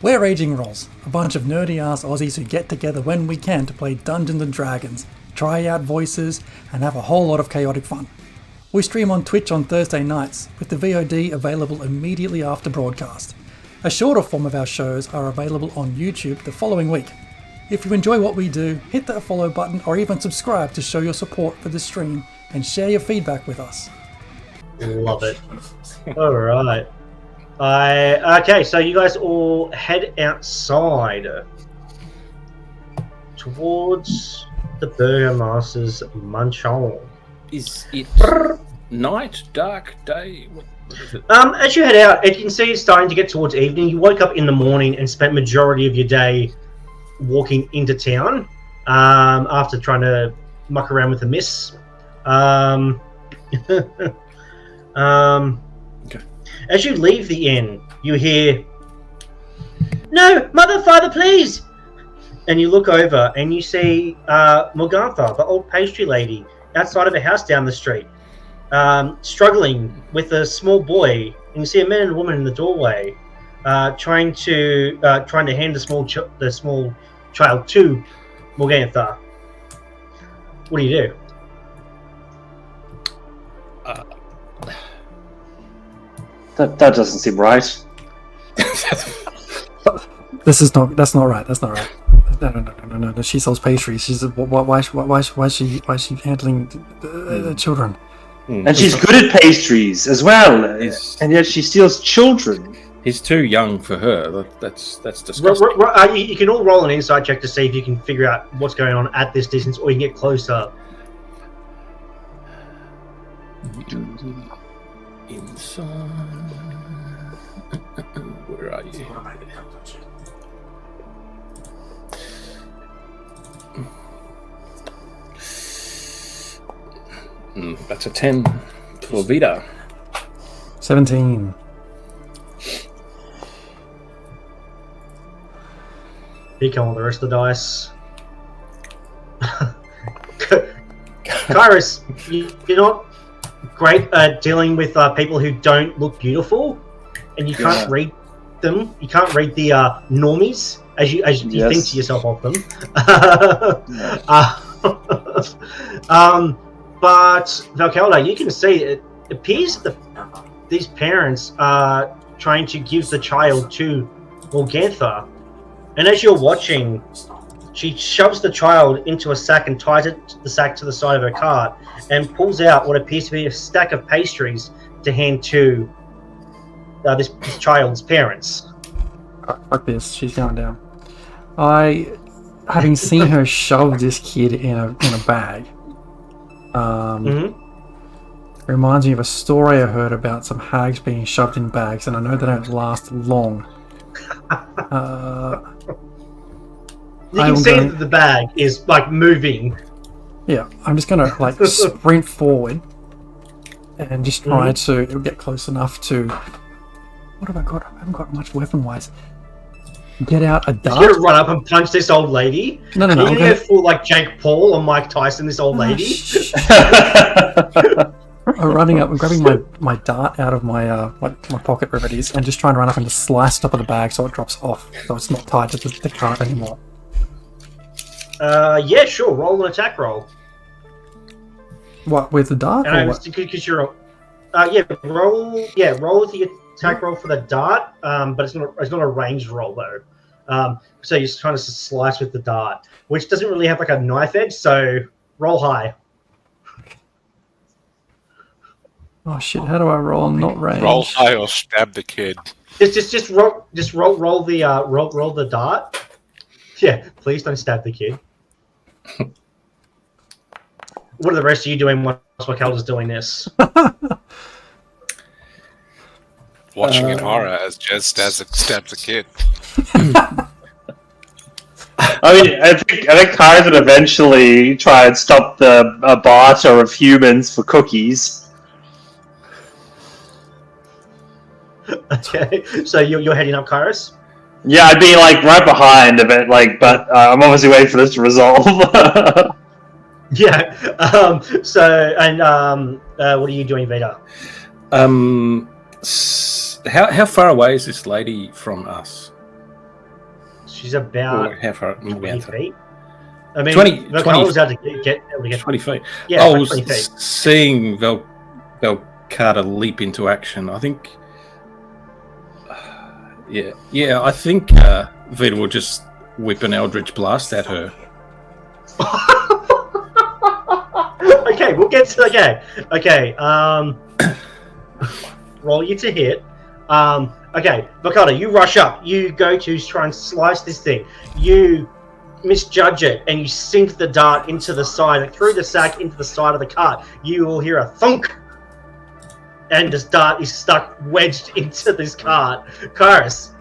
We're Raging Rolls, a bunch of nerdy-ass Aussies who get together when we can to play Dungeons & Dragons, try out voices, and have a whole lot of chaotic fun. We stream on Twitch on Thursday nights, with the VOD available immediately after broadcast. A shorter form of our shows are available on YouTube the following week. If you enjoy what we do, hit that follow button or even subscribe to show your support for the stream and share your feedback with us. Love it. Alright. Okay, so you guys all head outside towards the Burgomaster's mansion. Is it night, dark, day? What is it? As you head out, you can see it's starting to get towards evening. You woke up in the morning and spent majority of your day walking into town after trying to muck around with the mists. Okay. As you leave the inn, you hear, "No, mother, father, please!" And you look over and you see Morgantha, the old pastry lady, outside of a house down the street, struggling with a small boy. And you see a man and a woman in the doorway, trying to hand the small child to Morgantha. What do you do? That doesn't seem right. That's not right. No. She sells pastries. She's why is she handling the children? And she's good at pastries as well. And yet she steals children. He's too young for her. That's disgusting. You can all roll an insight check to see if you can figure out what's going on at this distance, or you can get closer. Inside. Where are you? That's a 10 for Vita. 17. Here come all the rest of the dice. Kairos, you're not great at dealing with people who don't look beautiful, and you can't read them. You can't read the normies as you think to yourself of them. But Valkelda, you can see it appears that these parents are trying to give the child to Morgantha, and as you're watching, she shoves the child into a sack and ties the sack to the side of her cart and pulls out what appears to be a stack of pastries to hand to this child's parents. Fuck this, she's going down. Having seen her shove this kid in a bag, reminds me of a story I heard about some hags being shoved in bags, and I know they don't last long. You can see that the bag is like moving. Yeah, I'm just gonna like sprint forward and just try to get close enough to. What have I got? I haven't got much weapon-wise. Get out a dart. You're gonna run up and punch this old lady? No. You're gonna go full like Jake Paul or Mike Tyson, this old lady? I'm running up and grabbing my dart out of my pocket, wherever it is, and just trying to run up and just slice the top of the bag so it drops off, so it's not tied to the cart anymore. Yeah, sure. Roll an attack roll. What, with the dart? Because you're roll the attack roll for the dart, but it's not a ranged roll though. So you're trying to slice with the dart, which doesn't really have like a knife edge. So roll high. Oh shit! How do I roll? Not range. Roll high or stab the kid. Just roll the dart. Yeah, please don't stab the kid. What are the rest of you doing while Raquel's doing this? Watching in horror as Jez stabs a kid. I mean, I think Kai's would eventually try and stop the barter of humans for cookies. Okay, so you're heading up, Kairos? Yeah, I'd be like right behind a bit, like, but I'm obviously waiting for this to resolve. Yeah. What are you doing, Vita? How far away is this lady from us? She's about how far? 20 feet. I mean, 20 was able to get 20 feet. Yeah, I like was 20 feet. seeing Velcata leap into action. I think. Yeah. I think Vita will just whip an Eldritch Blast at her. Okay, we'll get to okay. Roll you to hit. Okay, Velcata, you rush up. You go to try and slice this thing. You misjudge it, and you sink the dart into the side, through the sack into the side of the cart. You will hear a thunk, and this dart is stuck wedged into this cart. Kairos.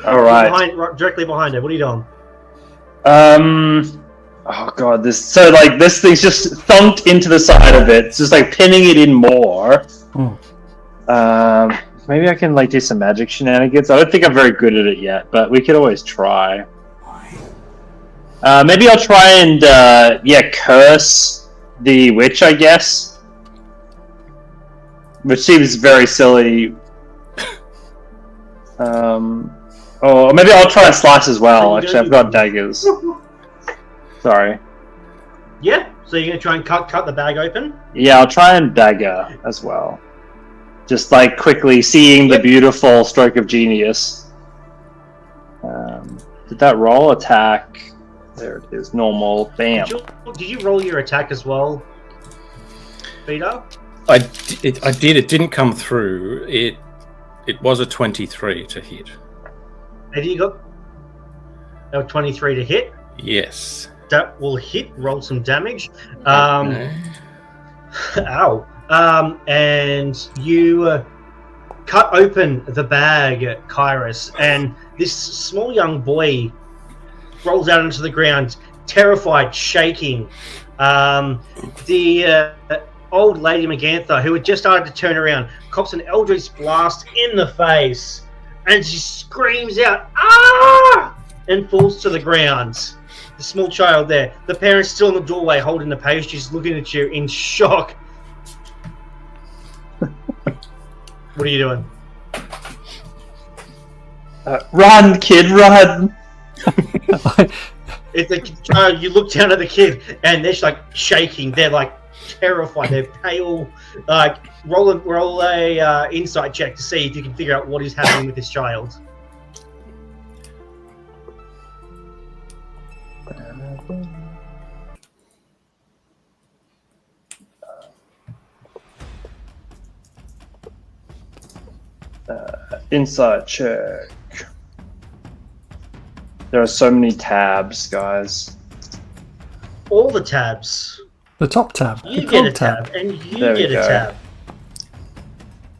All right. Directly behind her. What are you doing? Oh god, this thing's just thunked into the side of it. It's just like pinning it in more. Maybe I can do some magic shenanigans. I don't think I'm very good at it yet, but we could always try. Maybe I'll try and curse the witch, I guess. Which seems very silly. Or maybe I'll try and slice as well. Actually, I've got daggers. Sorry. Yeah. So you're gonna try and cut the bag open? Yeah, I'll try and dagger as well. Just quickly seeing the beautiful stroke of genius. Did that roll? Attack. There it is. Normal. Bam. Did you roll your attack as well, Peter? I did. It didn't come through. It was a 23 to hit. Have you got a 23 to hit? Yes. That will hit. Roll some damage. Okay. Ow. And you cut open the bag, Kairos, and this small young boy rolls out into the ground, terrified, shaking. The old lady Magantha, who had just started to turn around, cops an Eldritch Blast in the face, and she screams out, "Ah!" and falls to the ground. The small child there. The parents still in the doorway holding the pastries, looking at you in shock. What are you doing? Run, kid, run! It's a child. You look down at the kid, and they're just shaking. They're terrified. They're pale. Roll a insight check to see if you can figure out what is happening with this child. Insight check. There are so many tabs, guys. All the tabs. The top tab. You the get a tab. tab, and you There we get a go. tab.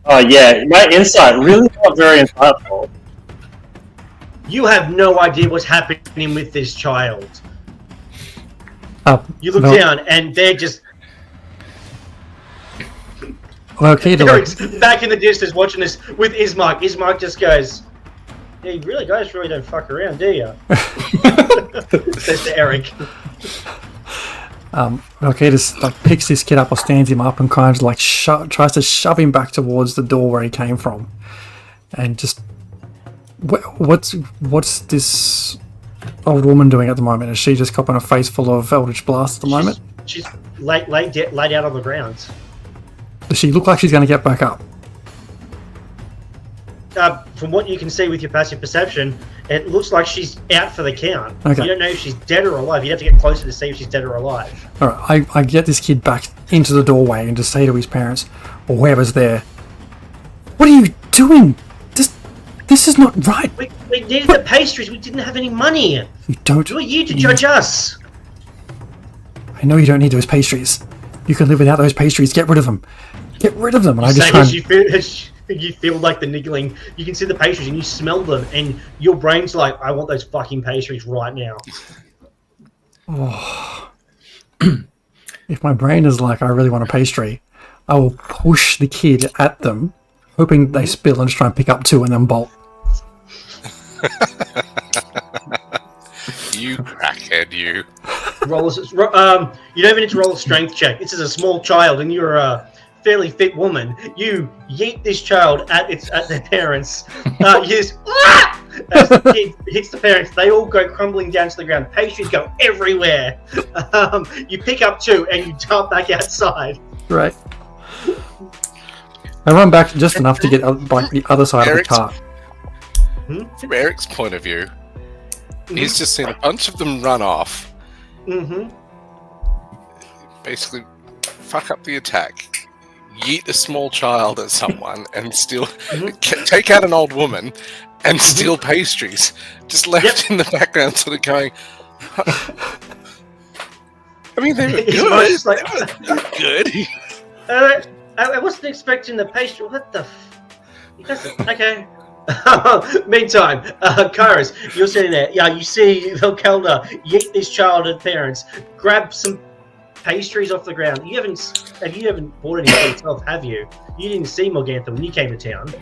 Oh yeah, my insight really not very insightful. You have no idea what's happening with this child. You look down, and they're just Eric's back in the distance watching this with Ismark. Ismark just goes, "Yeah, you guys really don't fuck around, do you?" Says to Eric. Okay, just picks this kid up or stands him up and kind of tries to shove him back towards the door where he came from, and just what's this old woman doing at the moment? Is she just copping a face full of Eldritch Blast at the moment? She's laid out on the ground. Does she look like she's going to get back up? From what you can see with your passive perception, it looks like she's out for the count. Okay. You don't know if she's dead or alive. You have to get closer to see if she's dead or alive. All right, I get this kid back into the doorway and just say to his parents or whoever's there, "What are you doing? This is not right. We needed the pastries. We didn't have any money. You don't. Who are you to judge us?" I know you don't need those pastries. You can live without those pastries. Get rid of them. Get rid of them. And I just try and... You feel like the niggling. You can see the pastries and you smell them, and your brain's like, "I want those fucking pastries right now." Oh. If my brain is like, "I really want a pastry," I will push the kid at them, hoping they spill, and just try and pick up two and then bolt. You crackhead, you. You don't even need to roll a strength check. This is a small child, and you're a fairly fit woman. You yeet this child at their parents. You just, "Ah!" as the kid hits the parents, they all go crumbling down to the ground. Pastries go everywhere. You pick up 2 and you jump back outside. Right. I run back just enough to get like the other side of the cart. From Eric's point of view, he's just seen a bunch of them run off. Mm-hmm. Basically, fuck up the attack, yeet a small child at someone, and still take out an old woman and steal pastries. Just left in the background, sort of going. I mean, they were good. Good. I wasn't expecting the pastry. What the? Okay. Meantime, Kairos, you're sitting there. Yeah, you see Velkelda yeet this child at parents, grab some pastries off the ground. You haven't bought any for yourself, have you? You didn't see Morgantha when you came to town.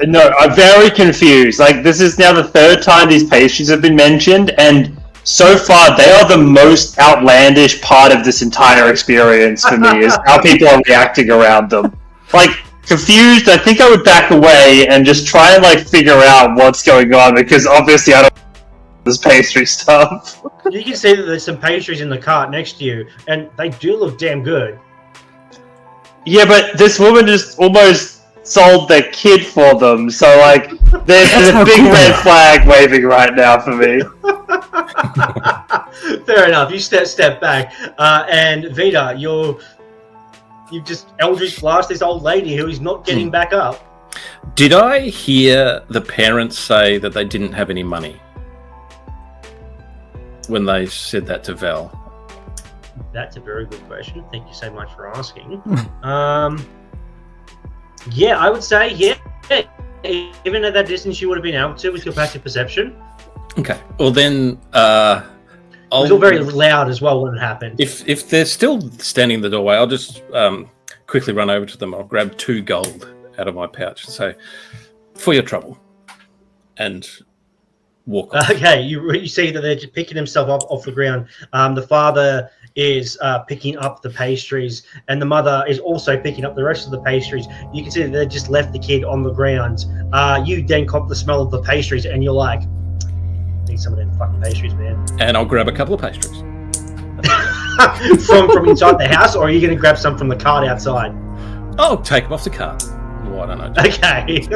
No, I'm very confused. Like, this is now the 3rd time these pastries have been mentioned, and so far they are the most outlandish part of this entire experience for me, is how people are reacting around them. Like, confused, I think I would back away and just try and, like, figure out what's going on, because obviously I don't know this pastry stuff. You can see that there's some pastries in the cart next to you, and they do look damn good. Yeah, but this woman just almost sold their kid for them, so, like, there's a big red flag waving right now for me. Fair enough. You step back, and Vita, you just Eldritch Blast this old lady who is not getting back up. Did I hear the parents say that they didn't have any money when they said that to Val? That's a very good question. Thank you so much for asking. Yeah, I would say, yeah. Even at that distance you would have been able to with your passive perception. Okay. Well, then... it was all very loud as well when it happened. If they're still standing in the doorway, I'll just quickly run over to them. I'll grab 2 gold out of my pouch and say, for your trouble. And walk off. Okay, you see that they're just picking themselves up off the ground. The father is picking up the pastries, and the mother is also picking up the rest of the pastries. You can see that they just left the kid on the ground. You then cop the smell of the pastries, and you're like, need some of them fucking pastries, man. And I'll grab a couple of pastries. from inside the house, or are you going to grab some from the cart outside? I'll take them off the cart. Why don't I do Okay.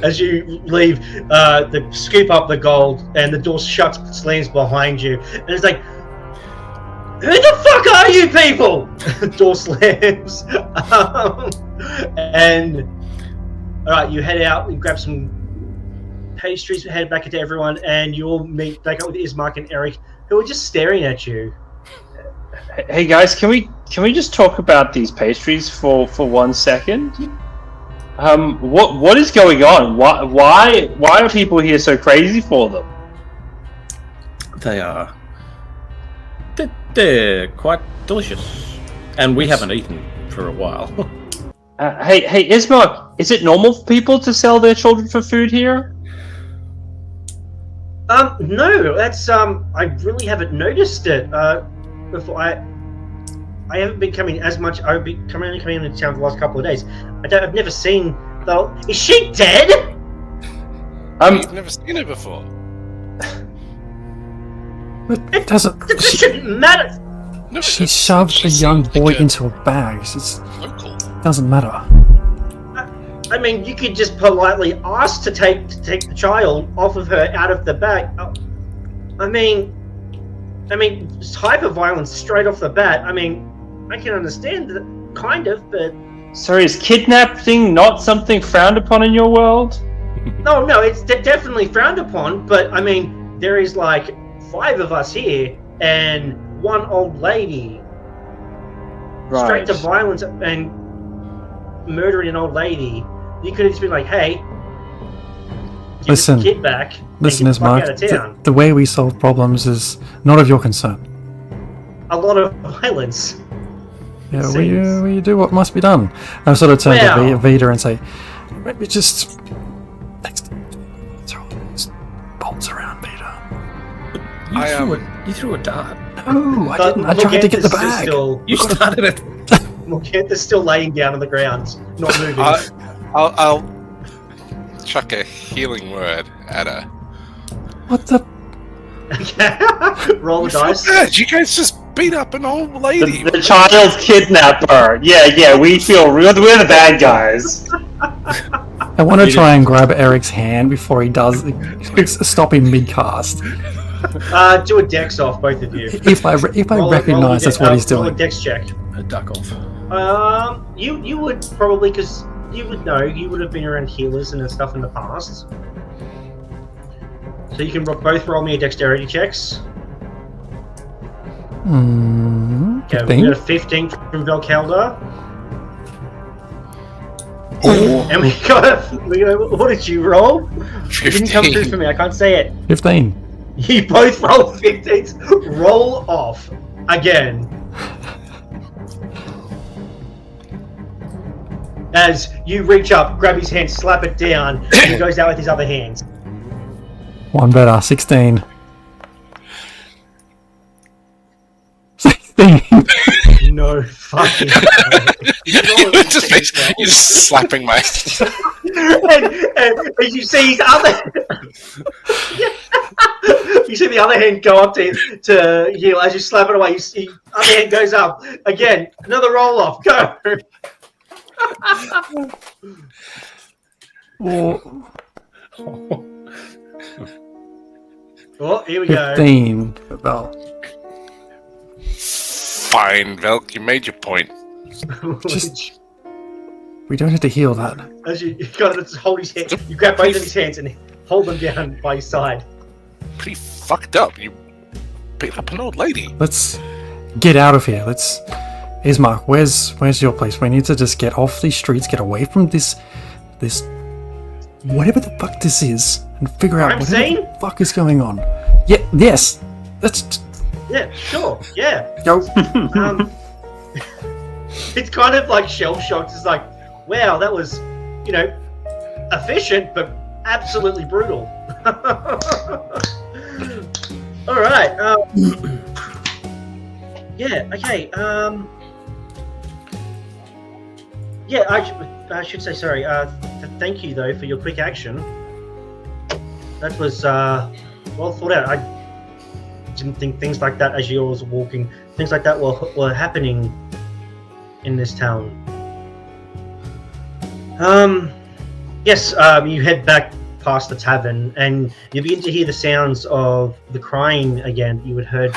As you leave, they scoop up the gold, and the door slams behind you, and it's like, who the fuck are you people? Door slams. And alright, you head out and grab some pastries, head back into everyone, and you all meet back up with Ismark and Eric, who are just staring at you. Hey guys, can we just talk about these pastries for 1 second? What is going on? Why are people here so crazy for them? They are. They're quite delicious, and we haven't eaten for a while. Hey, Ismark, is it normal for people to sell their children for food here? No, that's I really haven't noticed it. Before I haven't been coming as much. I've been coming into town for the last couple of days. I've never seen though. Is she dead? You've never seen her before. It doesn't. It shouldn't matter. No, She shoved a young boy into a bag. It local. doesn't matter. I mean, you could just politely ask to take the child off of her out of the bag. I mean, hyper violence straight off the bat. I mean, I can understand that, kind of, but Sorry, is kidnapping not something frowned upon in your world? no, it's definitely frowned upon. But I mean, there is like 5 of us here and 1 old lady. Right. Straight to violence and murdering an old lady. You could have just been like, hey, give Listen, the kid back. Listen, and get the fuck Ismark, out of town. the way we solve problems is not of your concern. A lot of violence. Yeah, seems. we do what must be done. I sort of turn Well. to Vita and say, maybe just next time, throw those bolts around, Vita. You threw a dart. No, I didn't. I tried to get the bag. You started it. Morgantha's still laying down on the ground, not moving. I'll chuck a healing word at her. What the? Roll the dice. Bad. You guys just beat up an old lady. The child kidnapper. Yeah, we feel we're the bad guys. I want to try and grab Eric's hand before he does. Stop him mid-cast. Do a dex off, both of you. If I recognise that's what he's roll a doing. dex check. A duck off. You would probably, because you would know, you would have been around healers and stuff in the past. So you can both roll me a dexterity checks. Okay, we got a 15 from Velkelda. Oh. And we got what did you roll? 15. It didn't come through for me, I can't say it. 15. You both rolled 15s. Roll off again. As you reach up, grab his hand, slap it down, and he goes out with his other hands. One better. 16. 16. No fucking You're just slapping my. and you see his other you see the other hand go up to heal. As you slap it away, you see other hand goes up again. Another roll off. Go. Oh, here we go. 15. Well, Fine, Velk, you made your point. just we don't have to heal that. As you got to hold his hand, you grab both of his hands and hold them down by his side. Pretty fucked up. You beat up an old lady. Let's get out of here. Let's. Ismark, where's your place? We need to just get off these streets, get away from this whatever the fuck this is, and figure out what the fuck is going on. Yeah, yes. Yeah, sure. Yeah. Go. It's kind of like shell shocked. It's like, wow, that was, efficient, but absolutely brutal. All right. Yeah. Okay. Yeah. I should say sorry. Thank you though for your quick action. That was well thought out. I didn't think things like that as you were walking. Things like that were happening in this town. Yes, you head back past the tavern and you begin to hear the sounds of the crying again that you had heard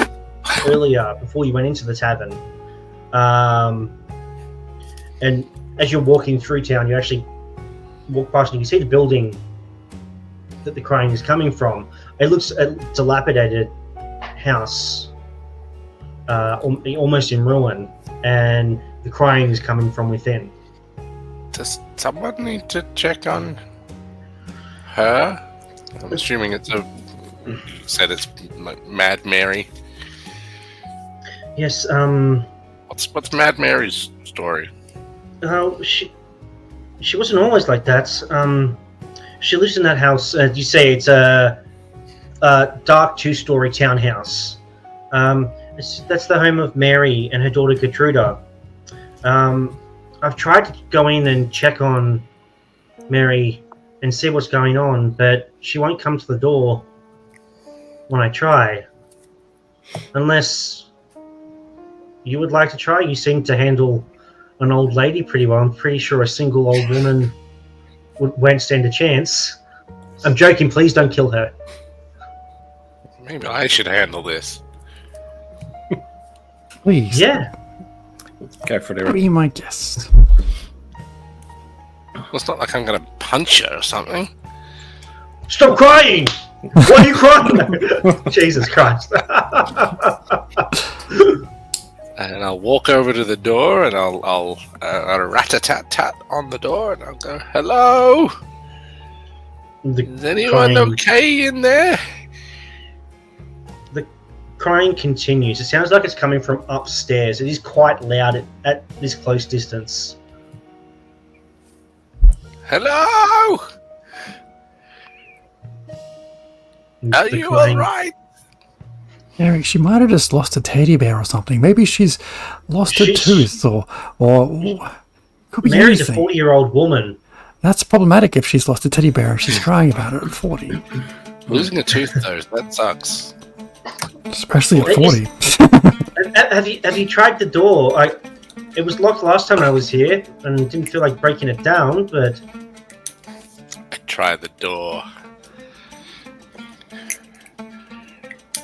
earlier before you went into the tavern. And as you're walking through town, you actually walk past and you can see the building that the crying is coming from. It looks a dilapidated house, almost in ruin, and the crying is coming from within. Does someone need to check on her? I'm assuming it's you said it's like Mad Mary. Yes. What's Mad Mary's story? She wasn't always like that. She lives in that house. You say it's a dark 2-story townhouse. That's the home of Mary and her daughter Gertruda. I've tried to go in and check on Mary and see what's going on, but she won't come to the door when I try. Unless you would like to try. You seem to handle an old lady pretty well. I'm pretty sure a single old woman won't stand a chance. I'm joking. Please don't kill her. Maybe I should handle this. Please. Yeah. Go for it. Be my guest. Well, it's not like I'm going to punch her or something. Stop crying! Why are you crying? Jesus Christ. And I'll walk over to the door and I'll rat-a-tat-tat on the door and I'll go, hello? Is anyone okay in there? The crying continues. It sounds like it's coming from upstairs. It is quite loud at this close distance. Hello? Are you alright? Eric, she might have just lost a teddy bear or something. Maybe she's lost a tooth or could be Mary's anything. a 40-year-old woman. That's problematic if she's lost a teddy bear and she's crying about it at 40. Losing a tooth, though, that sucks. Especially at 40. Have you tried the door? It was locked last time I was here, and didn't feel like breaking it down, but... I tried the door.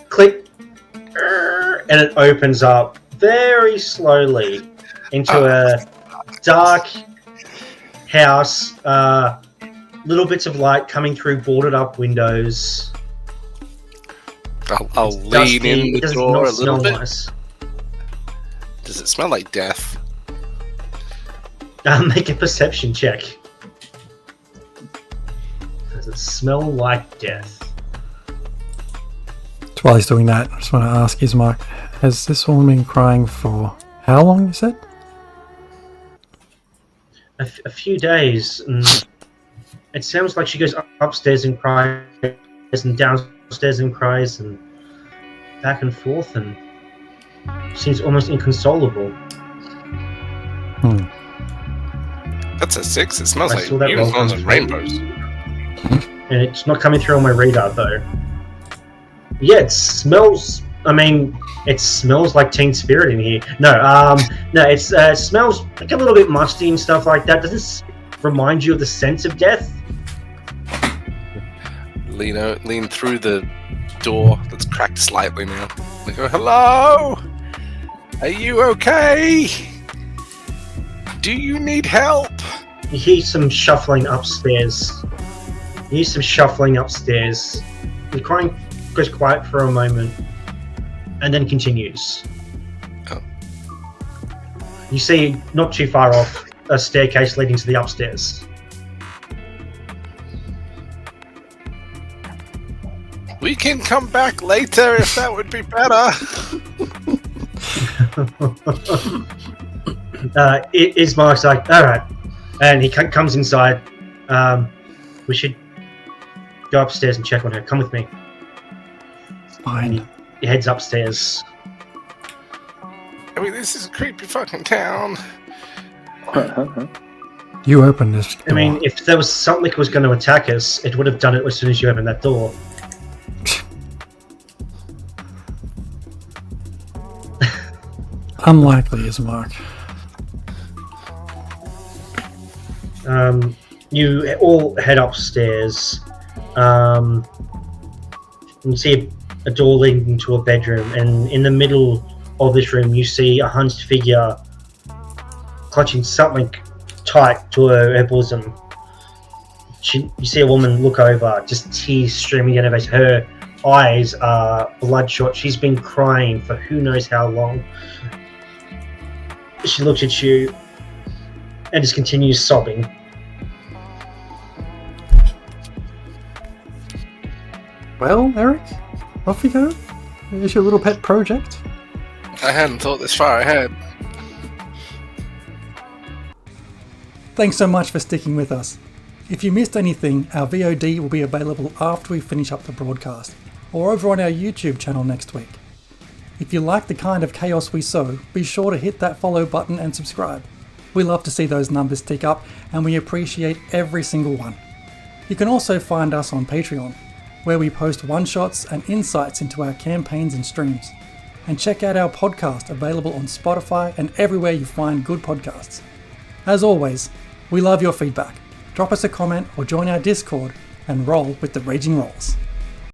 Click. And it opens up very slowly into a dark house. Little bits of light coming through boarded up windows. I'll lean in the door a little bit. Nice. Does it smell like death? Make a perception check. Does it smell like death? While he's doing that, I just want to ask Ismark, has this woman been crying for how long, you said? A few days. And it sounds like she goes upstairs and cries, and downstairs and cries, and back and forth, and seems almost inconsolable. That's a 6. It smells I like saw that roll unicorns come and through. rainbows. And it's not coming through on my radar, though. Yeah, it smells... I mean, it smells like Teen Spirit in here. No, it smells like a little bit musty and stuff like that. Does this remind you of the sense of death? Lean through the door that's cracked slightly now. I go, hello? Are you okay? Do you need help? You hear some shuffling upstairs. The crying goes quiet for a moment, and then continues. Oh. You see, not too far off, a staircase leading to the upstairs. We can come back later if that would be better. Ismark's like, all right, and he comes inside. We should go upstairs and check on her. Come with me. Fine. He heads upstairs. I mean, this is a creepy fucking town. You open this door. I mean, if there was something that was going to attack us, it would have done it as soon as you opened that door. Unlikely, Ismark. You all head upstairs. You see a door leading to a bedroom, and in the middle of this room, you see a hunched figure clutching something tight to her bosom. You see a woman look over, just tears streaming down her face. Her eyes are bloodshot. She's been crying for who knows how long. She looks at you and just continues sobbing. Well, Eric, off you go. Here's your little pet project. I hadn't thought this far ahead. Thanks so much for sticking with us. If you missed anything, our VOD will be available after we finish up the broadcast, or over on our YouTube channel next week. If you like the kind of chaos we sow, be sure to hit that follow button and subscribe. We love to see those numbers tick up, and we appreciate every single one. You can also find us on Patreon, where we post one-shots and insights into our campaigns and streams. And check out our podcast, available on Spotify and everywhere you find good podcasts. As always, we love your feedback. Drop us a comment or join our Discord and roll with the Raging Rolls.